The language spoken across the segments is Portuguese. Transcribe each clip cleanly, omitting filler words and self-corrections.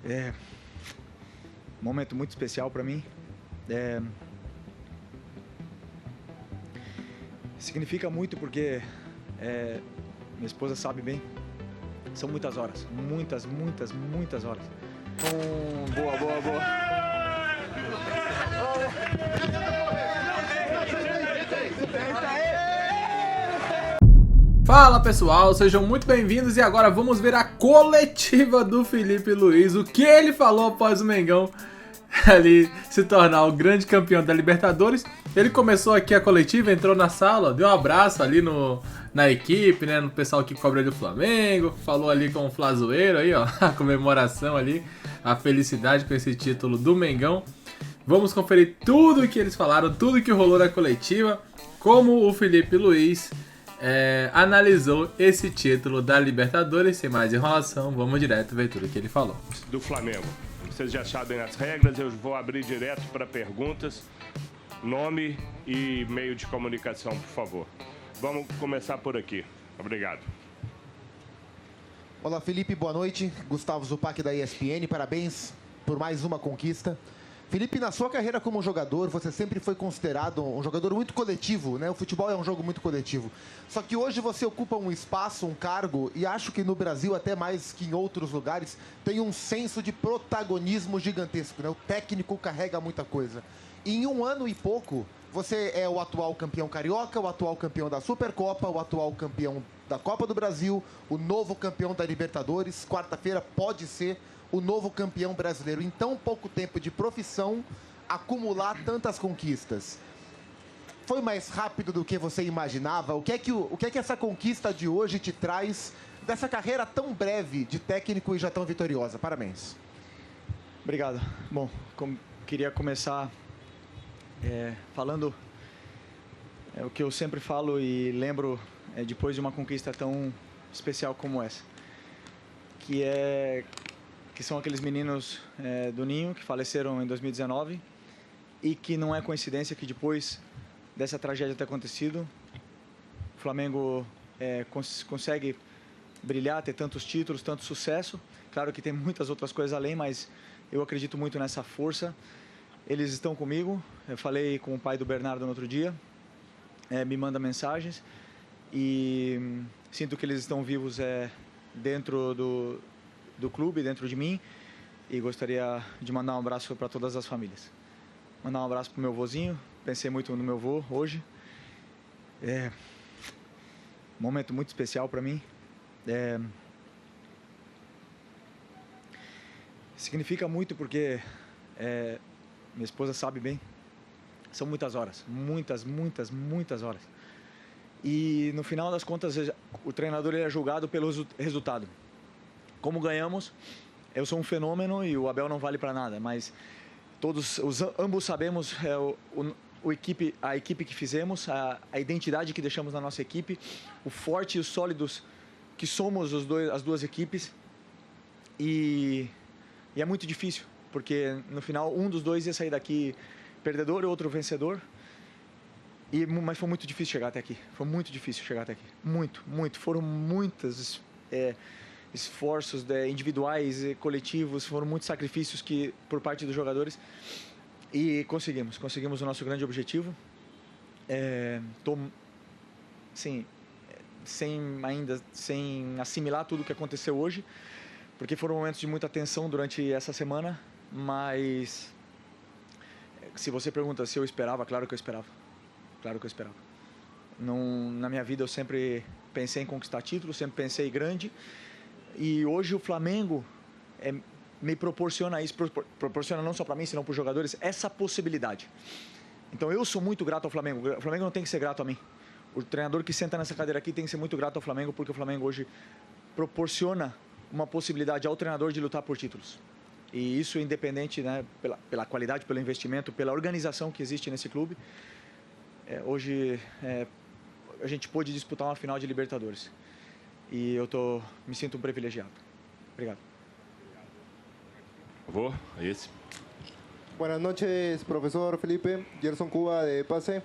É um momento muito especial para mim. Significa muito porque minha esposa sabe bem. São muitas horas, muitas horas. Boa, boa, boa. Fala pessoal, sejam muito bem-vindos e agora vamos ver a coletiva do Felipe Luiz, o que ele falou após o Mengão ali se tornar o grande campeão da Libertadores. Ele começou aqui a coletiva, entrou na sala, deu um abraço ali na equipe, né, no pessoal que cobra do Flamengo, falou ali com o Flazoeiro aí, ó, a comemoração ali, a felicidade com esse título do Mengão. Vamos conferir tudo o que eles falaram, tudo que rolou na coletiva, como o Felipe Luiz analisou esse título da Libertadores. Sem mais enrolação, vamos direto ver tudo que ele falou. Do Flamengo. Vocês já sabem as regras, eu vou abrir direto para perguntas. Nome e meio de comunicação, por favor. Vamos começar por aqui. Obrigado. Olá, Felipe, boa noite. Gustavo Zupac da ESPN, parabéns por mais uma conquista. Felipe, na sua carreira como jogador, você sempre foi considerado um jogador muito coletivo, né? O futebol é um jogo muito coletivo. Só que hoje você ocupa um espaço, um cargo, e acho que no Brasil, até mais que em outros lugares, tem um senso de protagonismo gigantesco, né? O técnico carrega muita coisa. E em um ano e pouco, você é o atual campeão carioca, o atual campeão da Supercopa, o atual campeão da Copa do Brasil, o novo campeão da Libertadores. Quarta-feira pode ser o novo campeão brasileiro. Em tão pouco tempo de profissão, acumular tantas conquistas. Foi mais rápido do que você imaginava? O que é que essa conquista de hoje te traz dessa carreira tão breve de técnico e já tão vitoriosa? Parabéns. Obrigado. Bom, queria começar falando o que eu sempre falo e lembro depois de uma conquista tão especial como essa, que são aqueles meninos do Ninho que faleceram em 2019 e que não é coincidência que depois dessa tragédia ter acontecido, o Flamengo consegue brilhar, ter tantos títulos, tanto sucesso. Claro que tem muitas outras coisas além, mas eu acredito muito nessa força. Eles estão comigo. Eu falei com o pai do Bernardo no outro dia, me manda mensagens e sinto que eles estão vivos dentro do clube, dentro de mim, e gostaria de mandar um abraço para todas as famílias. Mandar um abraço para o meu vozinho, pensei muito no meu vô hoje. Um momento muito especial para mim. Significa muito porque minha esposa sabe bem. São muitas horas, muitas horas. E no final das contas, o treinador ele é julgado pelo resultado. Como ganhamos, eu sou um fenômeno e o Abel não vale para nada, mas ambos sabemos a equipe que fizemos, a identidade que deixamos na nossa equipe, o forte e os sólidos que somos as duas equipes. E é muito difícil, porque no final um dos dois ia sair daqui perdedor e outro vencedor. Mas foi muito difícil chegar até aqui. Foi muito difícil chegar até aqui. Muito. Foram muitos esforços individuais e coletivos, foram muitos sacrifícios por parte dos jogadores. E conseguimos o nosso grande objetivo. Sem assimilar tudo o que aconteceu hoje, porque foram momentos de muita tensão durante essa semana, mas se você pergunta se eu esperava, claro que eu esperava. Na minha vida eu sempre pensei em conquistar títulos, sempre pensei grande, e hoje o Flamengo me proporciona isso, proporciona não só para mim, senão para os jogadores, essa possibilidade. Então eu sou muito grato ao Flamengo. O Flamengo não tem que ser grato a mim. O treinador que senta nessa cadeira aqui tem que ser muito grato ao Flamengo, porque o Flamengo hoje proporciona uma possibilidade ao treinador de lutar por títulos. E isso é independente, né, pela qualidade, pelo investimento, pela organização que existe nesse clube. Hoje a gente pôde disputar uma final de Libertadores. E me sinto um privilegiado. Obrigado. Por favor, esse. Buenas noches, profesor Felipe. Gerson Cuba de Pase.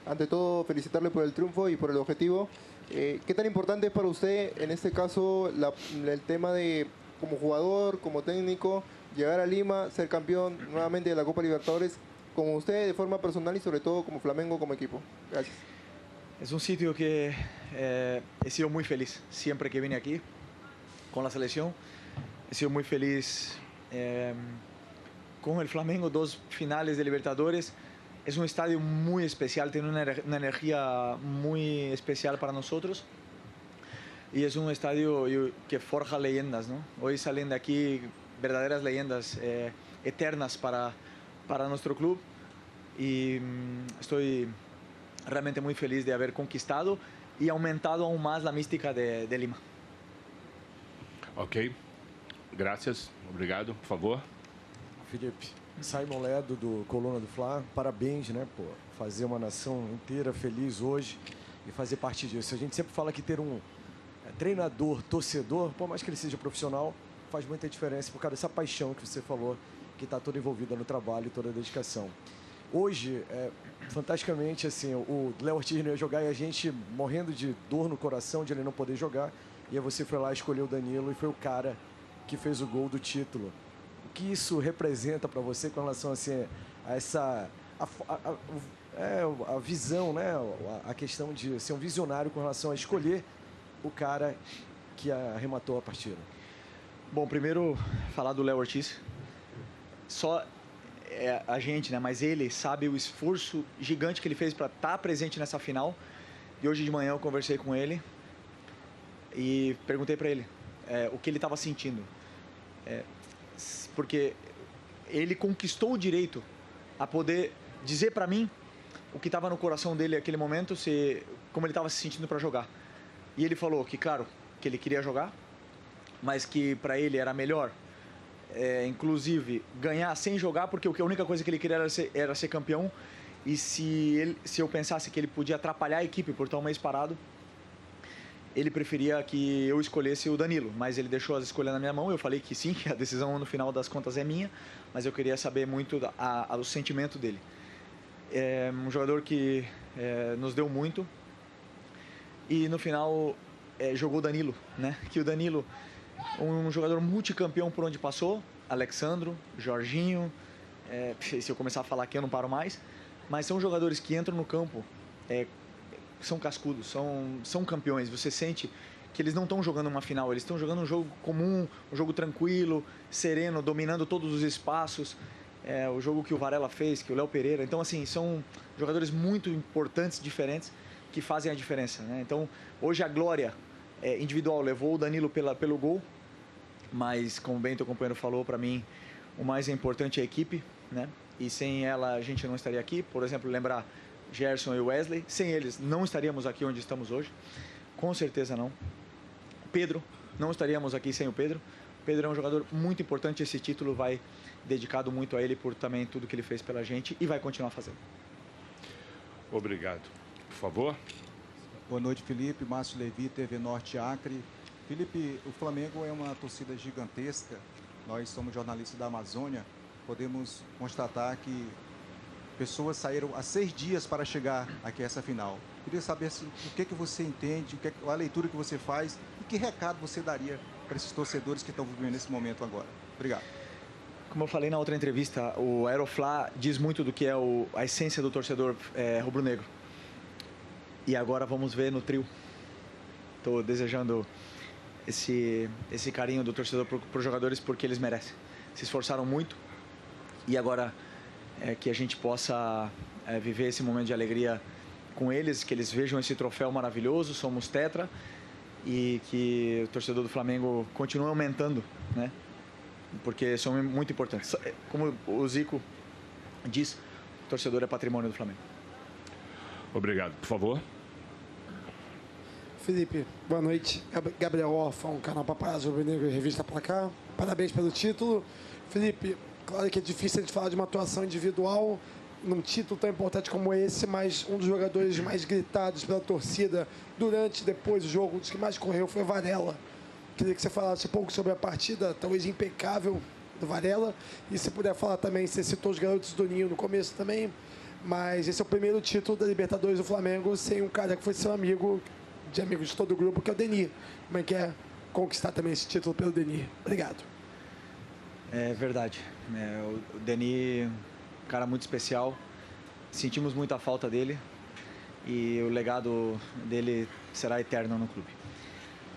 Ante todo, felicitarle por el triunfo y por el objetivo. ¿Qué tan importante es para usted, en este caso, el tema de como jugador, como técnico, llegar a Lima, ser campeón nuevamente de la Copa Libertadores, como usted de forma personal y sobre todo como Flamengo, como equipo. Gracias. Es un sitio que he sido muy feliz siempre que vine aquí con la selección. He sido muy feliz con el Flamengo, 2 finales de Libertadores. Es un estadio muy especial, tiene una energía muy especial para nosotros. Y es un estadio que forja leyendas, ¿no? Hoy salen de aquí verdaderas leyendas eternas para nuestro club. Y estoy realmente muy feliz de haber conquistado y aumentado aún más la mística de Lima. Ok. Graças. Obrigado. Por favor. Felipe, Simon Ledo, do Coluna do Fla, parabéns, né, por fazer uma nação inteira feliz hoje e fazer parte disso. A gente sempre fala que ter um treinador, torcedor, por mais que ele seja profissional, faz muita diferença por causa dessa paixão que você falou, que está toda envolvida no trabalho e toda a dedicação. Hoje, fantasticamente, assim, o Léo Ortiz não ia jogar e a gente morrendo de dor no coração de ele não poder jogar, e aí você foi lá e escolheu o Danilo e foi o cara que fez o gol do título. O que isso representa para você com relação assim, a essa a visão, né? A questão de ser um visionário com relação a escolher o cara que arrematou a partida? Bom, primeiro falar do Léo Ortiz. Só a gente, né? Mas ele sabe o esforço gigante que ele fez para estar presente nessa final. E hoje de manhã eu conversei com ele e perguntei para ele o que ele estava sentindo. Porque ele conquistou o direito a poder dizer para mim o que estava no coração dele naquele momento, como ele estava se sentindo para jogar. E ele falou que, claro, que ele queria jogar, mas que para ele era melhor, inclusive, ganhar sem jogar, porque a única coisa que ele queria era ser campeão. E se eu pensasse que ele podia atrapalhar a equipe por estar um mês parado, ele preferia que eu escolhesse o Danilo, mas ele deixou as escolhas na minha mão. Eu falei que sim, que a decisão no final das contas é minha, mas eu queria saber muito o sentimento dele. É um jogador que nos deu muito e no final jogou o Danilo, né? Que o Danilo, um jogador multicampeão por onde passou, Alexandro, Jorginho, se eu começar a falar aqui eu não paro mais, mas são jogadores que entram no campo, são cascudos, são campeões. Você sente que eles não estão jogando uma final, eles estão jogando um jogo comum, um jogo tranquilo, sereno, dominando todos os espaços. O jogo que o Varela fez, que o Léo Pereira. Então, assim, são jogadores muito importantes, diferentes, que fazem a diferença, né? Então, hoje a glória individual levou o Danilo pelo gol, mas, como bem teu companheiro falou, para mim, o mais importante é a equipe, né? E sem ela a gente não estaria aqui. Por exemplo, lembrar Gerson e Wesley, sem eles não estaríamos aqui onde estamos hoje, com certeza não. Pedro, não estaríamos aqui sem o Pedro. Pedro é um jogador muito importante, esse título vai dedicado muito a ele por também tudo que ele fez pela gente e vai continuar fazendo. Obrigado. Por favor. Boa noite, Felipe. Márcio Levi, TV Norte Acre. Felipe, o Flamengo é uma torcida gigantesca. Nós somos jornalistas da Amazônia. Podemos constatar que pessoas saíram há 6 dias para chegar aqui a essa final. Queria saber o que você entende, a leitura que você faz e que recado você daria para esses torcedores que estão vivendo esse momento agora. Obrigado. Como eu falei na outra entrevista, o Aeroflá diz muito do que é a essência do torcedor rubro-negro. E agora vamos ver no trio. Estou desejando esse carinho do torcedor para os jogadores porque eles merecem. Se esforçaram muito e agora que a gente possa viver esse momento de alegria com eles, que eles vejam esse troféu maravilhoso, somos tetra, e que o torcedor do Flamengo continue aumentando, né? Porque são muito importantes. Como o Zico diz, o torcedor é patrimônio do Flamengo. Obrigado. Por favor. Felipe, boa noite. Gabriel Orfão, canal Paparazzo Rubro-Negro e Revista Placar. Parabéns pelo título. Felipe, claro que é difícil a gente falar de uma atuação individual num título tão importante como esse, mas um dos jogadores mais gritados pela torcida durante e depois do jogo, dos que mais correu, foi Varela. Queria que você falasse um pouco sobre a partida, talvez impecável, do Varela. E se puder falar também, você citou os garotos do Ninho no começo também, mas esse é o primeiro título da Libertadores do Flamengo sem um cara que foi seu amigo, de amigos de todo o grupo, que é o Denis. Como é que é conquistar também esse título pelo Denis? Obrigado. É verdade. O Denis, um cara muito especial. Sentimos muita falta dele e o legado dele será eterno no clube.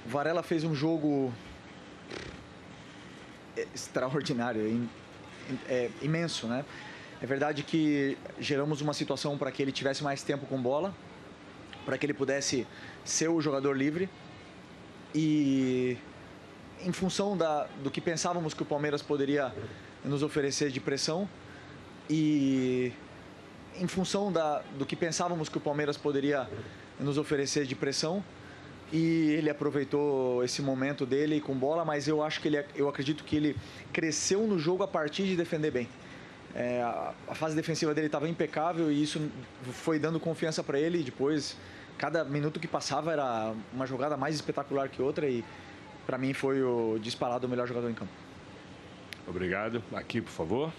O Varela fez um jogo extraordinário, imenso, né? É verdade que geramos uma situação para que ele tivesse mais tempo com bola, para que ele pudesse ser o jogador livre e em função do que pensávamos que o Palmeiras poderia nos oferecer de pressão e em função do que pensávamos que o Palmeiras poderia nos oferecer de pressão e ele aproveitou esse momento dele com bola, mas eu acredito que ele cresceu no jogo a partir de defender bem. A fase defensiva dele estava impecável e isso foi dando confiança para ele e depois cada minuto que passava era uma jogada mais espetacular que outra e para mim foi o disparado o melhor jogador em campo. Obrigado. Aqui, por favor.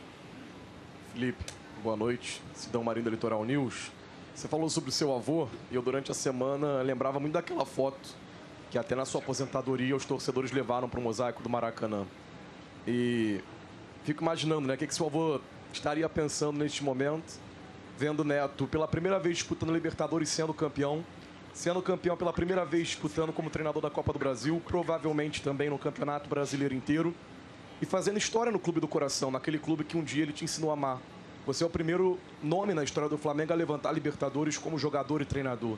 Felipe, boa noite. Sidão Marinho da Litoral News. Você falou sobre o seu avô e eu durante a semana lembrava muito daquela foto que até na sua aposentadoria os torcedores levaram para o mosaico do Maracanã. E fico imaginando, né, o que seu avô estaria pensando neste momento, vendo o neto pela primeira vez disputando a Libertadores sendo campeão pela primeira vez disputando como treinador da Copa do Brasil, provavelmente também no Campeonato Brasileiro inteiro, e fazendo história no Clube do Coração, naquele clube que um dia ele te ensinou a amar. Você é o primeiro nome na história do Flamengo a levantar a Libertadores como jogador e treinador.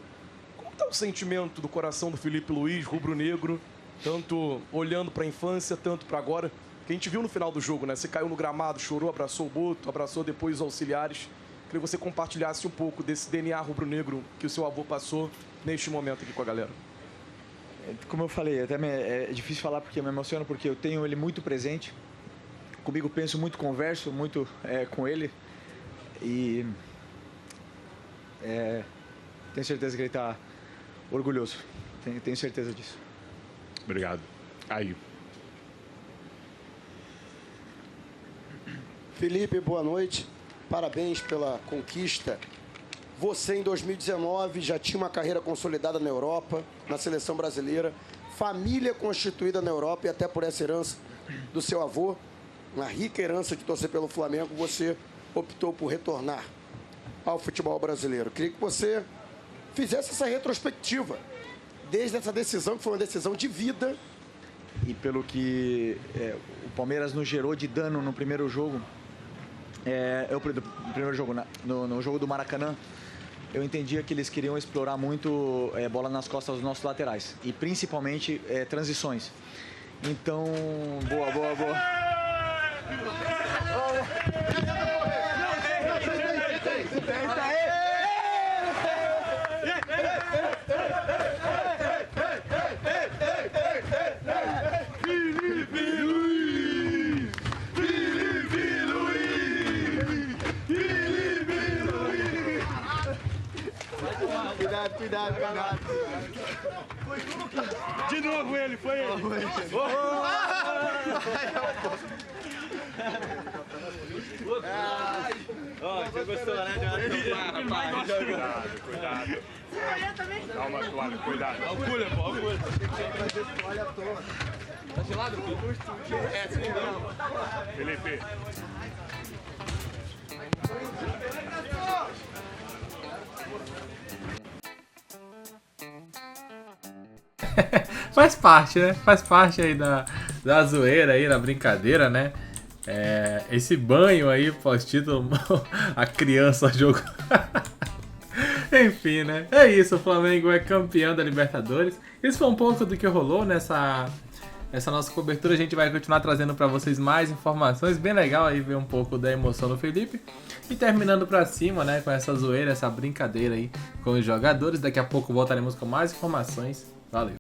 Como está o sentimento do coração do Felipe Luiz, rubro-negro, tanto olhando para a infância, tanto para agora? Que a gente viu no final do jogo, né? Você caiu no gramado, chorou, abraçou o Boto, abraçou depois os auxiliares. Queria que você compartilhasse um pouco desse DNA rubro-negro que o seu avô passou neste momento aqui com a galera. Como eu falei, até é difícil falar porque eu me emociono, porque eu tenho ele muito presente. Comigo penso muito, converso muito com ele. E tenho certeza que ele está orgulhoso. Tenho certeza disso. Obrigado. Aí. Felipe, boa noite. Parabéns pela conquista. Você, em 2019, já tinha uma carreira consolidada na Europa, na seleção brasileira, família constituída na Europa e até por essa herança do seu avô, uma rica herança de torcer pelo Flamengo, você optou por retornar ao futebol brasileiro. Queria que você fizesse essa retrospectiva, desde essa decisão, que foi uma decisão de vida. E pelo que o Palmeiras nos gerou de dano no primeiro jogo, no jogo do Maracanã, eu entendia que eles queriam explorar muito bola nas costas dos nossos laterais e principalmente transições. Então, boa. Cuidado. De novo ele, foi ele. Você gostou, né? Cuidado. Dá uma toalha, cuidado. Alcunha. Tá gelado? Felipe. Faz parte, né? Faz parte aí da zoeira aí, da brincadeira, né? Esse banho aí pós-título, a criança jogou. Enfim, né? É isso, o Flamengo é campeão da Libertadores. Isso foi um pouco do que rolou nessa nossa cobertura. A gente vai continuar trazendo pra vocês mais informações. Bem legal aí ver um pouco da emoção do Felipe. E terminando pra cima, né? Com essa zoeira, essa brincadeira aí com os jogadores. Daqui a pouco voltaremos com mais informações. Valeu!